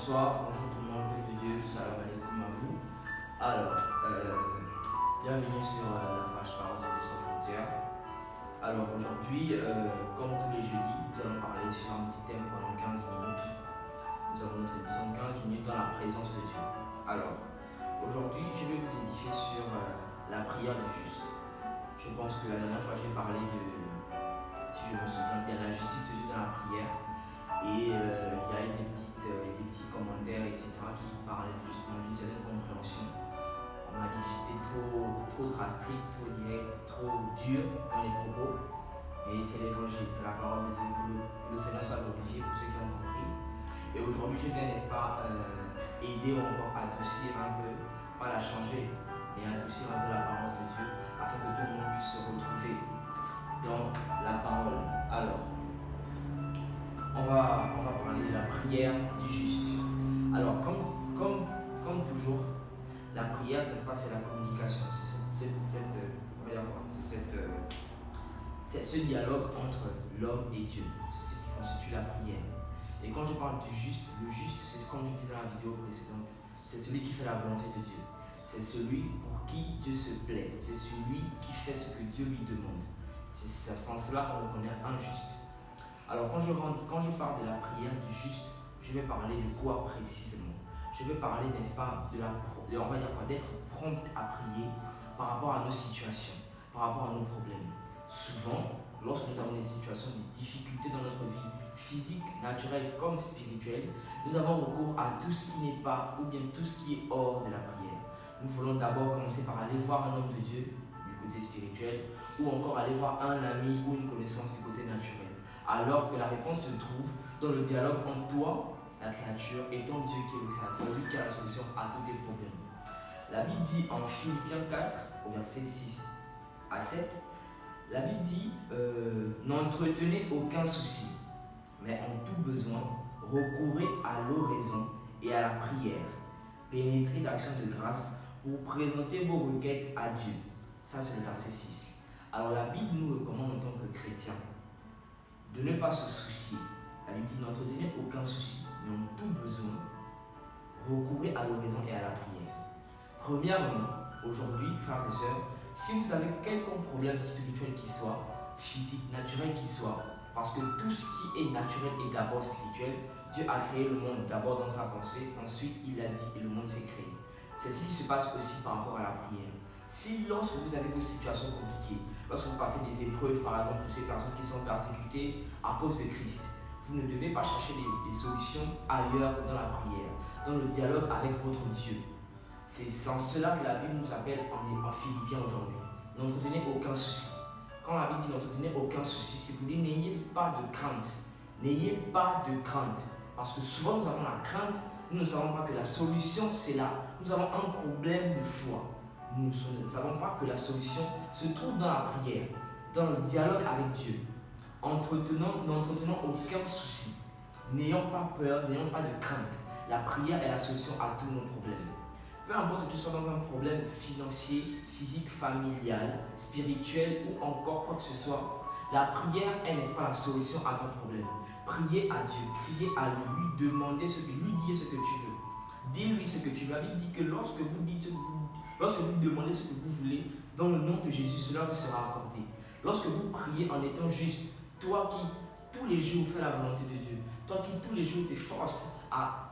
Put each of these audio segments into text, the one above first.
Bonsoir, bonjour tout le monde, peuple de Dieu, salam alaikum à vous. Alors, bienvenue sur la page Parole de Dieu sans frontières. Alors aujourd'hui, comme tous les jeudis, nous allons parler sur un petit thème pendant 15 minutes. Nous avons notre émission 15 minutes dans la présence de Dieu. Alors, aujourd'hui, je vais vous édifier sur la prière du juste. Je pense que la dernière fois, j'ai parlé de, si je me souviens bien, la justice de Dieu dans la prière. Et il y a eu des petits commentaires, etc., qui parlaient justement d'une certaine compréhension. On m'a dit que j'étais trop drastique, trop direct, trop dur dans les propos. Et c'est l'évangile, c'est la parole de Dieu. Que le Seigneur soit glorifié pour ceux qui ont compris. Et aujourd'hui, je viens, n'est-ce pas, aider ou encore adoucir un peu, pas la changer, mais adoucir un peu la parole de Dieu afin que tout le monde puisse se retrouver dans la parole. Alors, on va parler de la prière du juste. Alors, comme toujours, la prière, n'est-ce pas, c'est la communication. C'est ce dialogue entre l'homme et Dieu. C'est ce qui constitue la prière. Et quand je parle du juste, le juste, c'est comme je disais dans la vidéo précédente, c'est celui qui fait la volonté de Dieu. C'est celui pour qui Dieu se plaît. C'est celui qui fait ce que Dieu lui demande. C'est sans cela qu'on reconnaît un juste. Alors quand je parle de la prière du juste, je vais parler de quoi précisément? Je vais parler, n'est-ce pas, on va dire quoi, d'être prompt à prier par rapport à nos situations, par rapport à nos problèmes. Souvent, lorsque nous avons des situations de difficultés dans notre vie physique, naturelle comme spirituelle, nous avons recours à tout ce qui n'est pas ou bien tout ce qui est hors de la prière. Nous voulons d'abord commencer par aller voir un homme de Dieu du côté spirituel ou encore aller voir un ami ou une connaissance du côté naturel. Alors que la réponse se trouve dans le dialogue entre toi, la créature, et ton Dieu qui est le créateur, lui qui a la solution à tous tes problèmes. La Bible dit en Philippiens 4, au verset 6 à 7, la Bible dit n'entretenez aucun souci, mais en tout besoin, recourez à l'oraison et à la prière, pénétrez d'actions de grâce pour présenter vos requêtes à Dieu. Ça, c'est le verset 6. Alors, la Bible nous recommande en tant que chrétiens de ne pas se soucier. La Bible dit n'entretenez aucun souci, mais en tout besoin, recourez à l'oraison et à la prière. Premièrement, aujourd'hui, frères et sœurs, si vous avez quelconque problème spirituel qui soit, physique, naturel qui soit, parce que tout ce qui est naturel est d'abord spirituel, Dieu a créé le monde d'abord dans sa pensée, ensuite il l'a dit et le monde s'est créé. C'est ce qui se passe aussi par rapport à la prière. Si lorsque vous avez vos situations compliquées, lorsque vous passez des épreuves, par exemple pour ces personnes qui sont persécutées à cause de Christ, vous ne devez pas chercher des solutions ailleurs que dans la prière, dans le dialogue avec votre Dieu. C'est sans cela que la Bible nous appelle en Philippiens aujourd'hui. N'entretenez aucun souci. Quand la Bible dit n'entretenez aucun souci, c'est pour dire n'ayez pas de crainte. N'ayez pas de crainte. Parce que souvent nous avons la crainte, nous ne savons pas que la solution c'est là. Nous avons un problème de foi. Nous ne savons pas que la solution se trouve dans la prière, dans le dialogue avec Dieu. N'entretenons aucun souci. N'ayons pas peur, n'ayons pas de crainte. La prière est la solution à tous nos problèmes. Peu importe que tu sois dans un problème financier, physique, familial, spirituel ou encore quoi que ce soit, la prière est, n'est-ce pas, la solution à ton problème. Priez à Dieu, priez à lui, demandez ce que lui dit, ce que tu veux. Dis-lui ce que tu veux. La Bible dit que lorsque vous demandez ce que vous voulez, dans le nom de Jésus, cela vous sera accordé. Lorsque vous priez en étant juste, toi qui tous les jours fais la volonté de Dieu, toi qui tous les jours t'efforces à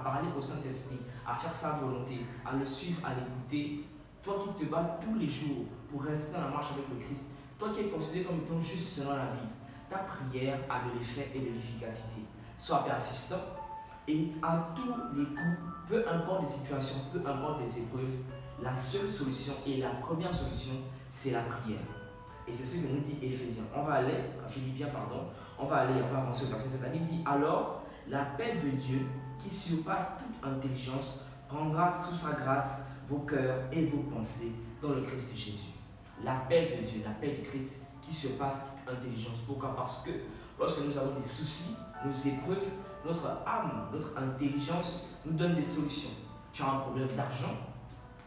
parler au Saint-Esprit, à faire sa volonté, à le suivre, à l'écouter, toi qui te bats tous les jours pour rester dans la marche avec le Christ, toi qui es considéré comme étant juste selon la Bible, ta prière a de l'effet et de l'efficacité. Sois persistant et à tous les coups, peu importe les situations, peu importe les épreuves, la seule solution et la première solution, c'est la prière. Et c'est ce que nous dit Éphésiens. On va avancer au verset 7. La Bible dit alors, la paix de Dieu, qui surpasse toute intelligence, prendra sous sa grâce vos cœurs et vos pensées dans le Christ Jésus. La paix de Dieu, la paix de Christ, qui surpasse toute intelligence. Pourquoi? Parce que lorsque nous avons des soucis, nos épreuves, notre âme, notre intelligence nous donne des solutions. Tu as un problème d'argent,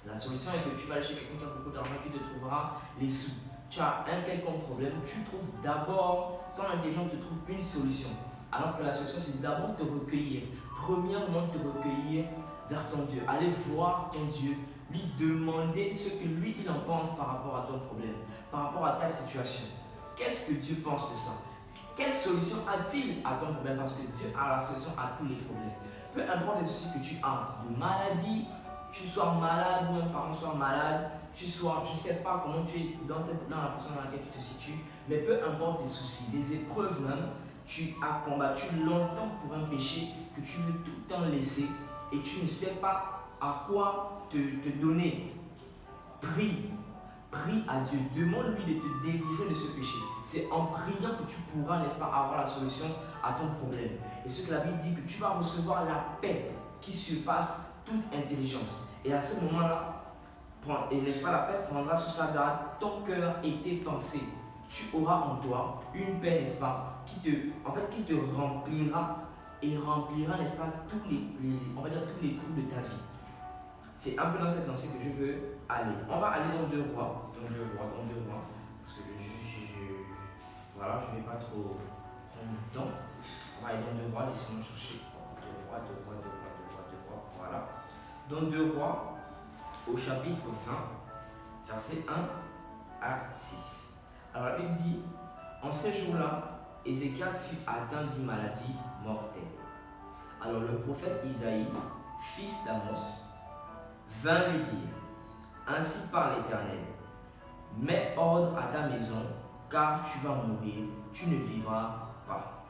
la solution est que tu vas aller chez quelqu'un qui a beaucoup d'argent qui te trouvera les sous. Tu as un quelconque problème, tu trouves d'abord, ton intelligence te trouve une solution. Alors que la solution, c'est d'abord te recueillir, premièrement te recueillir vers ton Dieu. Aller voir ton Dieu, lui demander ce que lui il en pense par rapport à ton problème, par rapport à ta situation. Qu'est-ce que Dieu pense de ça? Quelle solution a-t-il à ton problème? Parce que Dieu a la solution à tous les problèmes. Peu importe les soucis que tu as, de maladie, tu sois malade, ou un parent soit malade, tu sois, je ne sais pas comment tu es dans la position dans laquelle tu te situes, mais peu importe les soucis, les épreuves même, tu as combattu longtemps pour un péché que tu veux tout le temps laisser et tu ne sais pas à quoi te donner. Prie à Dieu, demande-lui de te délivrer de ce péché. C'est en priant que tu pourras, n'est-ce pas, avoir la solution à ton problème. Et ce que la Bible dit, que tu vas recevoir la paix qui surpasse toute intelligence. Et à ce moment-là, n'est-ce pas, la paix prendra sous sa garde ton cœur et tes pensées. Tu auras en toi une paix, n'est-ce pas, qui te remplira et remplira, n'est-ce pas, tous les trous de ta vie. C'est un peu dans cette lancée que je veux aller. On va aller dans 2 rois. Parce que voilà, je ne vais pas trop prendre du temps. On va aller dans 2 rois, laissez-moi chercher. 2 rois. Voilà. Dans 2 rois, au chapitre 20, versets 1 à 6. Alors la Bible dit, en ces jours-là, Ézéchias fut atteint d'une maladie mortelle. Alors le prophète Isaïe, fils d'Amos, vint lui dire, ainsi parle l'Éternel, mets ordre à ta maison, car tu vas mourir, tu ne vivras pas.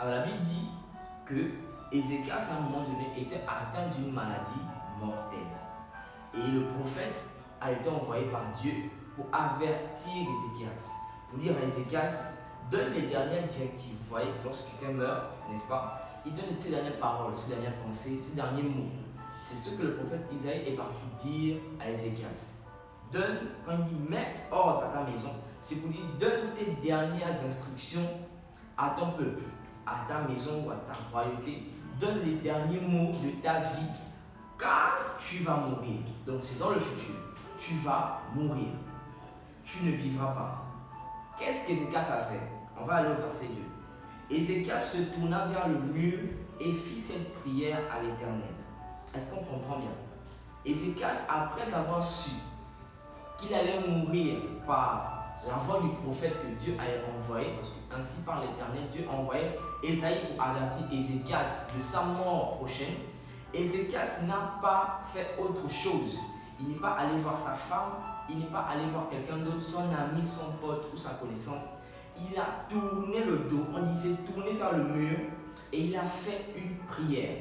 Alors la Bible dit que Ézéchias à un moment donné était atteint d'une maladie mortelle. Et le prophète a été envoyé par Dieu pour avertir Ézéchias, pour dire à Ézéchias, donne les dernières directives. Vous voyez, lorsque quelqu'un meurt, n'est-ce pas, il donne ses dernières paroles, ses dernières pensées, ses derniers mots. C'est ce que le prophète Isaïe est parti dire à Ézéchias. Donne, quand il dit mets ordre à ta maison, c'est pour dire donne tes dernières instructions à ton peuple, à ta maison ou à ta royauté. Donne les derniers mots de ta vie, car tu vas mourir. Donc c'est dans le futur. Tu vas mourir. Tu ne vivras pas. Qu'est-ce qu'Ézéchias a fait? On va aller au verset 2. Ézéchias se tourna vers le mur et fit cette prière à l'Éternel. Est-ce qu'on comprend bien? Ézéchias, après avoir su qu'il allait mourir par la voix du prophète que Dieu avait envoyé, parce que ainsi par l'Éternel, Dieu a envoyé Ésaïe pour avertir Ézéchias de sa mort prochaine. Ézéchias n'a pas fait autre chose. Il n'est pas allé voir sa femme, il n'est pas allé voir quelqu'un d'autre, son ami, son pote ou sa connaissance. Il a tourné le dos, on disait tourner vers le mur, et il a fait une prière.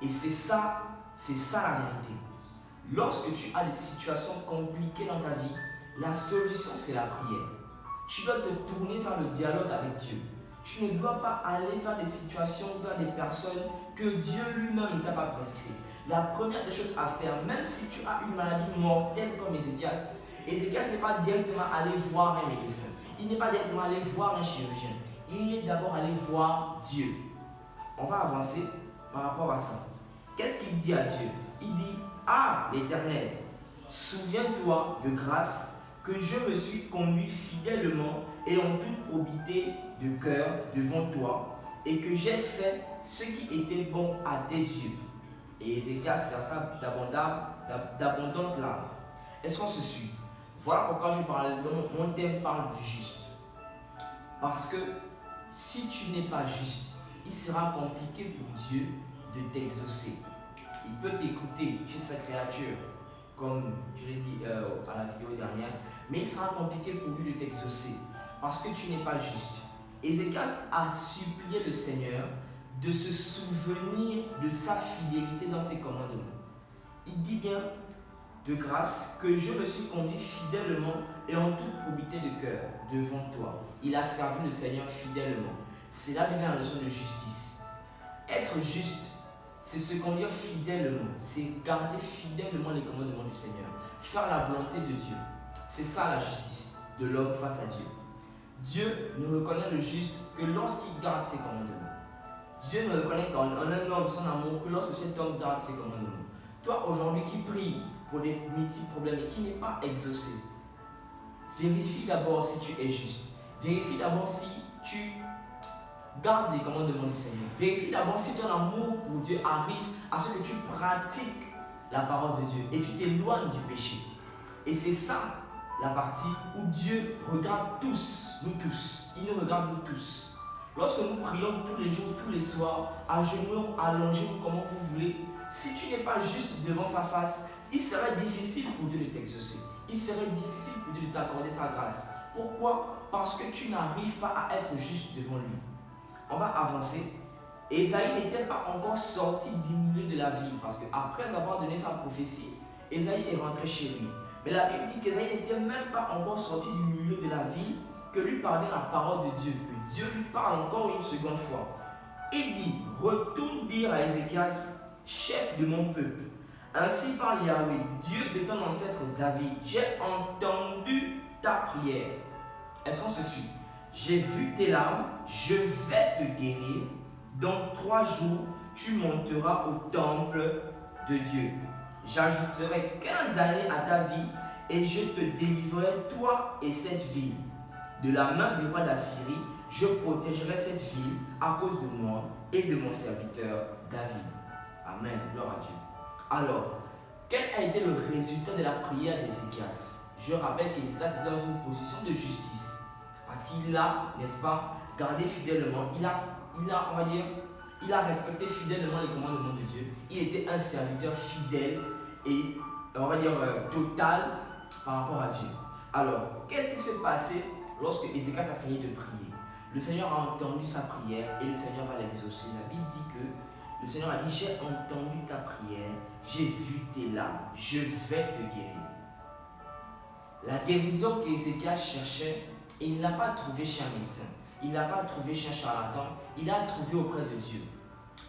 Et c'est ça la vérité. Lorsque tu as des situations compliquées dans ta vie, la solution c'est la prière. Tu dois te tourner vers le dialogue avec Dieu. Tu ne dois pas aller vers des situations, vers des personnes que Dieu lui-même ne t'a pas prescrit. La première des choses à faire, même si tu as une maladie mortelle comme Ézéchias, Ézéchias n'est pas directement allé voir un médecin. Il n'est pas directement allé voir un chirurgien. Il est d'abord allé voir Dieu. On va avancer par rapport à ça. Qu'est-ce qu'il dit à Dieu? Il dit, ah l'Éternel, souviens-toi de grâce que je me suis conduit fidèlement et en toute probité de cœur devant toi et que j'ai fait ce qui était bon à tes yeux. Et Ézéchias versa d'abondantes larmes. Est-ce qu'on se suit? Voilà pourquoi mon thème parle du juste. Parce que si tu n'es pas juste, il sera compliqué pour Dieu de t'exaucer. Il peut t'écouter chez sa créature, comme je l'ai dit à la vidéo dernière, mais il sera compliqué pour lui de t'exaucer parce que tu n'es pas juste. Ézéchias a supplié le Seigneur de se souvenir de sa fidélité dans ses commandements. Il dit bien de grâce que je me suis conduit fidèlement et en toute probité de cœur devant toi. Il a servi le Seigneur fidèlement. C'est là vient la notion de justice. Être juste, c'est se conduire fidèlement, c'est garder fidèlement les commandements du Seigneur, faire la volonté de Dieu. C'est ça la justice de l'homme face à Dieu. Dieu ne reconnaît le juste que lorsqu'il garde ses commandements. Dieu ne reconnaît qu'en un homme son amour que lorsque cet homme garde ses commandements. Toi aujourd'hui qui prie pour des multiples problèmes et qui n'est pas exaucé, vérifie d'abord si tu es juste. Vérifie d'abord si tu garde les commandements du Seigneur. Vérifie d'abord si ton amour pour Dieu arrive à ce que tu pratiques la parole de Dieu et tu t'éloignes du péché. Et c'est ça la partie où Dieu regarde nous tous. Il nous regarde nous tous. Lorsque nous prions tous les jours, tous les soirs, à genoux, allongés, comment vous voulez, si tu n'es pas juste devant sa face, il serait difficile pour Dieu de t'exaucer. Il serait difficile pour Dieu de t'accorder sa grâce. Pourquoi? Parce que tu n'arrives pas à être juste devant lui. On va avancer. Ésaïe n'était pas encore sorti du milieu de la ville, parce qu'après avoir donné sa prophétie, Ésaïe est rentré chez lui. Mais la Bible dit qu'Ésaïe n'était même pas encore sorti du milieu de la ville, que lui parvient la parole de Dieu, que Dieu lui parle encore une seconde fois. Il dit, retourne dire à Ézéchias, chef de mon peuple, ainsi parle Yahweh, Dieu de ton ancêtre David, j'ai entendu ta prière. Est-ce qu'on se suit? J'ai vu tes larmes, je vais te guérir. Dans 3 jours, tu monteras au temple de Dieu. J'ajouterai 15 années à ta vie et je te délivrerai, toi et cette ville. De la main du roi d'Assyrie, je protégerai cette ville à cause de moi et de mon serviteur David. Amen. Gloire à Dieu. Alors, quel a été le résultat de la prière d'Ézéchias? Je rappelle qu'Ézéchias était dans une position de justice. Parce qu'il a, n'est-ce pas, gardé fidèlement, il a respecté fidèlement les commandements de Dieu. Il était un serviteur fidèle et, total par rapport à Dieu. Alors, qu'est-ce qui s'est passé lorsque Ézéchias a fini de prier? Le Seigneur a entendu sa prière et le Seigneur va l'exaucer. La Bible dit que le Seigneur a dit, j'ai entendu ta prière, j'ai vu tes larmes, je vais te guérir. La guérison qu'Ézéchias cherchait, il ne l'a pas trouvée chez un médecin, il ne l'a pas trouvée chez un charlatan, il l'a trouvée auprès de Dieu.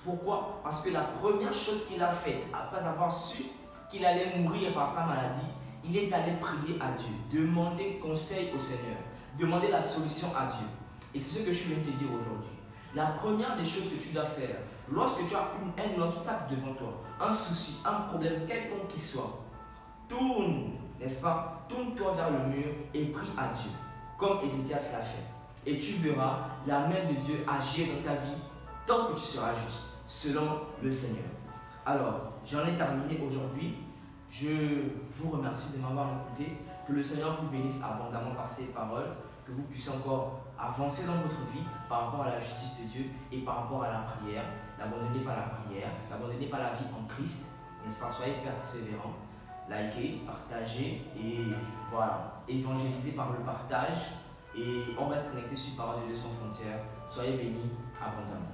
Pourquoi? Parce que la première chose qu'il a faite, après avoir su qu'il allait mourir par sa maladie, il est allé prier à Dieu, demander conseil au Seigneur, demander la solution à Dieu. Et c'est ce que je viens de te dire aujourd'hui. La première des choses que tu dois faire, lorsque tu as un obstacle devant toi, un souci, un problème quelconque qui soit, tourne, n'est-ce pas? Tourne-toi vers le mur et prie à Dieu, comme Ézéchias l'a fait. Et tu verras la main de Dieu agir dans ta vie tant que tu seras juste, selon le Seigneur. Alors, j'en ai terminé aujourd'hui. Je vous remercie de m'avoir écouté. Que le Seigneur vous bénisse abondamment par ses paroles. Que vous puissiez encore avancer dans votre vie par rapport à la justice de Dieu et par rapport à la prière. N'abandonnez pas la prière, n'abandonnez pas la vie en Christ. N'est-ce pas? Soyez persévérants. Likez, partagez et voilà, évangélisez par le partage. Et on reste connecté sur Parole de Dieu sans frontières. Soyez bénis abondamment.